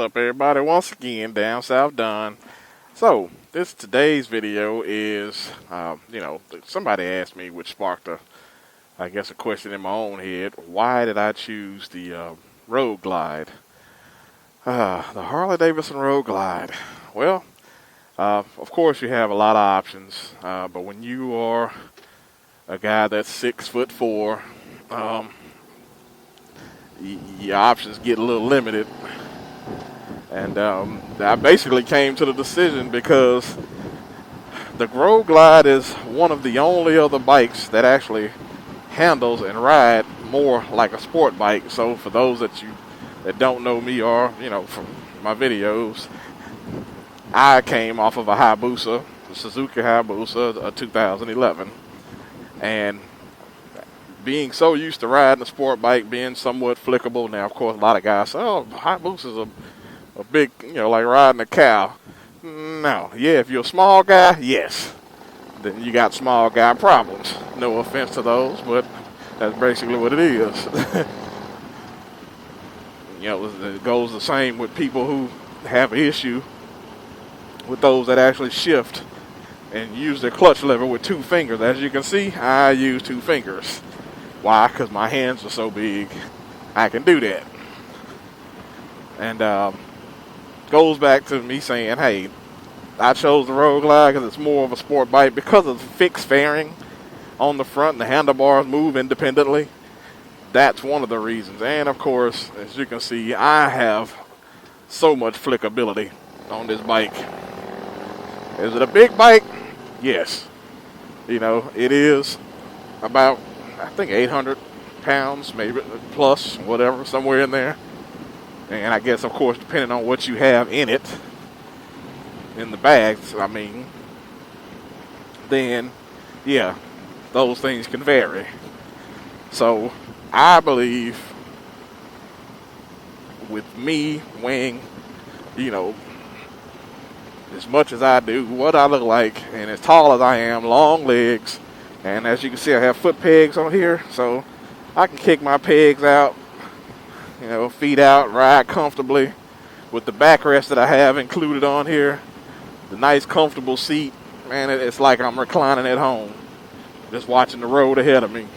up, everybody? Once again, down south Don. So, today's video is, somebody asked me, which sparked I guess, a question in my own head. Why did I choose the Road Glide? The Harley-Davidson Road Glide. Well, of course, you have a lot of options, but when you are a guy that's 6'4", your options get a little limited. And I basically came to the decision because the Road Glide is one of the only other bikes that actually handles and ride more like a sport bike. So for those that don't know me or, from my videos, I came off of a Hayabusa, the Suzuki Hayabusa, a 2011. And being so used to riding a sport bike, being somewhat flickable. Now, of course, a lot of guys say, oh, Hayabusa's a big, like riding a cow. No. Yeah, if you're a small guy, yes. Then you got small guy problems. No offense to those, but that's basically what it is. It goes the same with people who have an issue with those that actually shift and use their clutch lever with 2 fingers. As you can see, I use 2 fingers. Why? Because my hands are so big, I can do that. And goes back to me saying, hey, I chose the Road Glide because it's more of a sport bike because of the fixed fairing on the front and the handlebars move independently. That's one of the reasons. And of course, as you can see, I have so much flickability on this bike. Is it a big bike? Yes. It is about, I think, 800 pounds, maybe plus, whatever, somewhere in there. And I guess, of course, depending on what you have in it, in the bags, then, yeah, those things can vary. So, I believe with me weighing, as much as I do, what I look like, and as tall as I am, long legs, and as you can see, I have foot pegs on here, so I can kick my pegs out, feet out, ride comfortably with the backrest that I have included on here, the nice comfortable seat. Man, it's like I'm reclining at home, just watching the road ahead of me.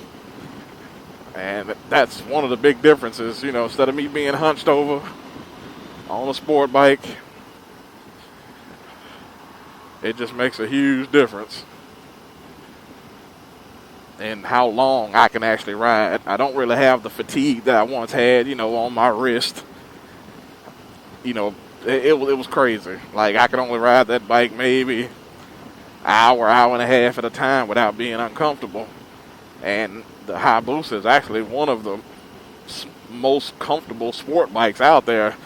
And that's one of the big differences, instead of me being hunched over on a sport bike, it just makes a huge difference in how long I can actually ride. I don't really have the fatigue that I once had, on my wrist. It was crazy. Like, I could only ride that bike maybe hour and a half at a time without being uncomfortable. And the Hayabusa is actually one of the most comfortable sport bikes out there,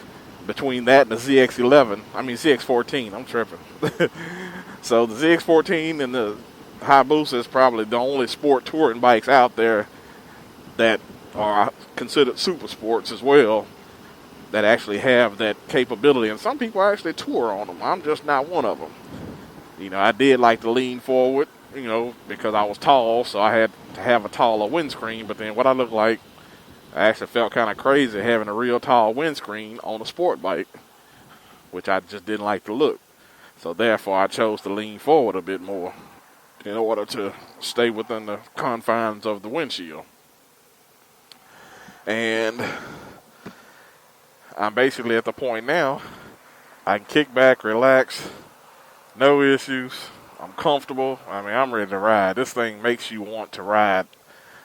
between that and the ZX14, I'm tripping. So the ZX14 and the Hayabusa is probably the only sport touring bikes out there that are considered super sports as well, that actually have that capability. And some people actually tour on them. I'm just not one of them. I did like to lean forward, because I was tall, so I had to have a taller windscreen. But then what I looked like, I actually felt kind of crazy having a real tall windscreen on a sport bike, which I just didn't like the look. So therefore, I chose to lean forward a bit more in order to stay within the confines of the windshield. And I'm basically at the point now, I can kick back, relax, no issues. I'm comfortable. I'm ready to ride. This thing makes you want to ride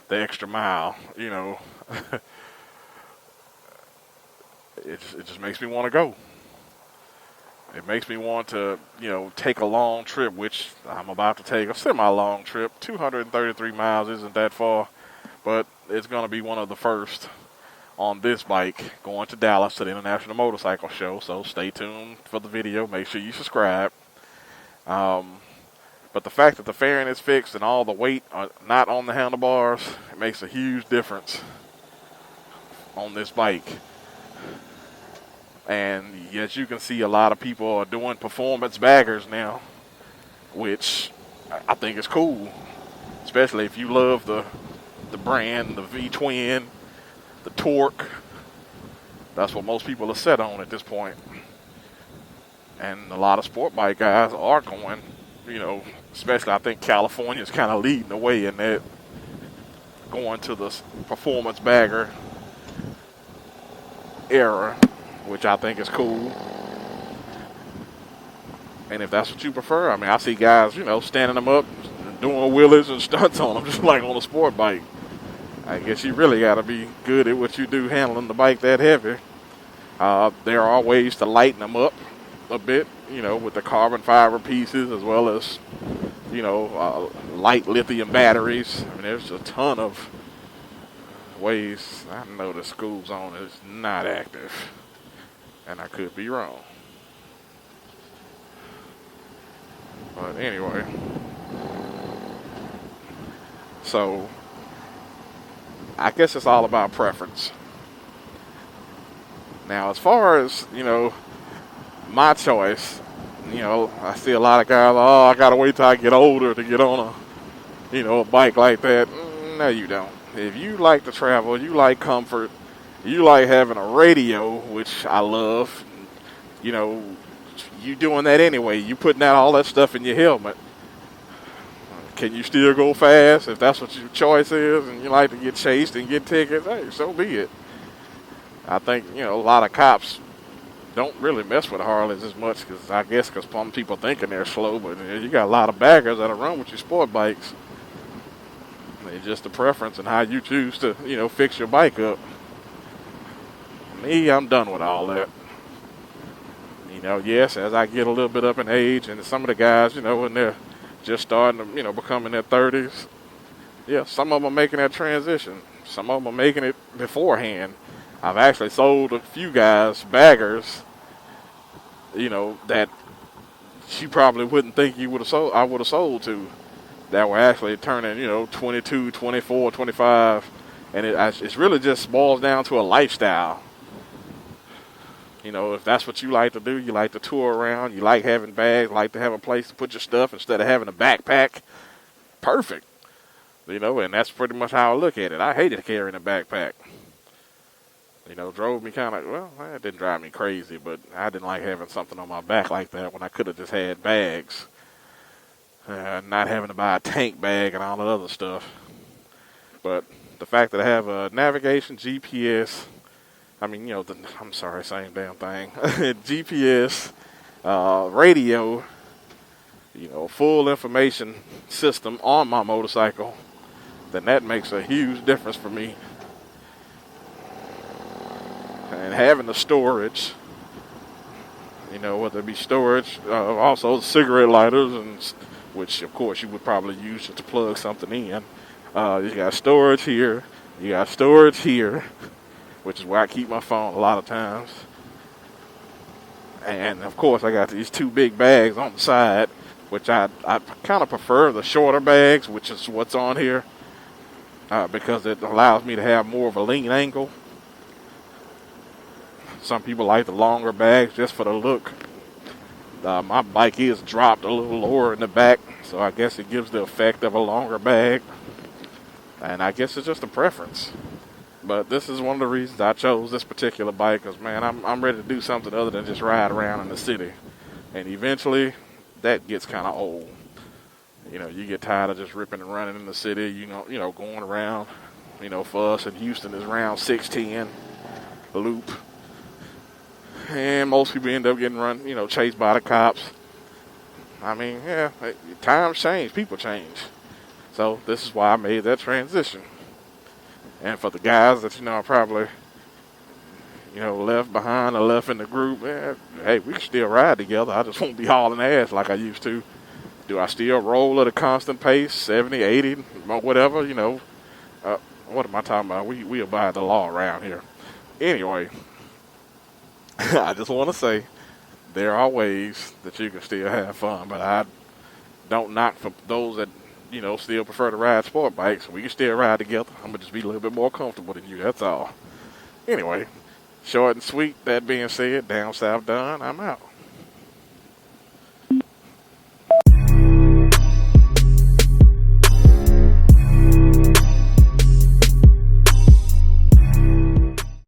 the extra mile, It just makes me want to go. It makes me want to, take a long trip, which I'm about to take a semi-long trip. 233 miles isn't that far, but it's going to be one of the first on this bike going to Dallas to the International Motorcycle Show. So stay tuned for the video. Make sure you subscribe. But the fact that the fairing is fixed and all the weight are not on the handlebars, it makes a huge difference on this bike. And as you can see, a lot of people are doing performance baggers now, which I think is cool, especially if you love the brand, the V-twin, the torque, That's what most people are set on at this point. And a lot of sport bike guys are going, especially I think California's kind of leading the way in that, going to the performance bagger era, which I think is cool. And if that's what you prefer, I mean, I see guys, standing them up, doing wheelies and stunts on them, just like on a sport bike. I guess you really got to be good at what you do handling the bike that heavy. There are ways to lighten them up a bit, with the carbon fiber pieces as well as, light lithium batteries. I mean, there's a ton of ways. I know the school zone is not active, and I could be wrong. But anyway, so I guess it's all about preference. Now, as far as, my choice, I see a lot of guys, I got to wait till I get older to get on a bike like that. No, you don't. If you like to travel, you like comfort, you like having a radio, which I love, you doing that anyway. You putting out all that stuff in your helmet. Can you still go fast? If that's what your choice is and you like to get chased and get tickets, hey, so be it. I think, a lot of cops don't really mess with Harleys as much because some people thinking they're slow, but you got a lot of baggers that'll run with your sport bikes. It's just a preference and how you choose to, fix your bike up. Me, I'm done with all that. Yes, as I get a little bit up in age, and some of the guys, when they're just starting to, become in their 30s, yeah, some of them are making that transition. Some of them are making it beforehand. I've actually sold a few guys baggers, that you probably wouldn't think I would have sold to, that were actually turning, 22, 24, 25, and it's really just boils down to a lifestyle. If that's what you like to do, you like to tour around, you like having bags, like to have a place to put your stuff instead of having a backpack, perfect. And that's pretty much how I look at it. I hated carrying a backpack. Drove me kind of, it didn't drive me crazy, but I didn't like having something on my back like that when I could have just had bags. Not having to buy a tank bag and all that other stuff. But the fact that I have a navigation, GPS, same damn thing. GPS, radio, full information system on my motorcycle, then that makes a huge difference for me. And having the storage, whether it be storage, also cigarette lighters, and which of course you would probably use just to plug something in. You got storage here, you got storage here, which is where I keep my phone a lot of times. And of course I got these two big bags on the side, which I kind of prefer the shorter bags, which is what's on here, because it allows me to have more of a lean angle. Some people like the longer bags just for the look. My bike is dropped a little lower in the back, so I guess it gives the effect of a longer bag. And I guess it's just a preference. But this is one of the reasons I chose this particular bike, because, man, I'm ready to do something other than just ride around in the city. And eventually, that gets kind of old. You get tired of just ripping and running in the city, going around. For us in Houston, is around 610 loop. And most people end up getting run, chased by the cops. I mean, yeah, times change, people change. So this is why I made that transition. And for the guys that, are probably, left behind or left in the group, hey, we can still ride together. I just won't be hauling ass like I used to. Do I still roll at a constant pace, 70, 80, whatever, what am I talking about? We abide the law around here. Anyway, I just want to say there are ways that you can still have fun, but I don't knock for those that, still prefer to ride sport bikes. We can still ride together. I'm going to just be a little bit more comfortable than you, that's all. Anyway, short and sweet, that being said, down south done, I'm out.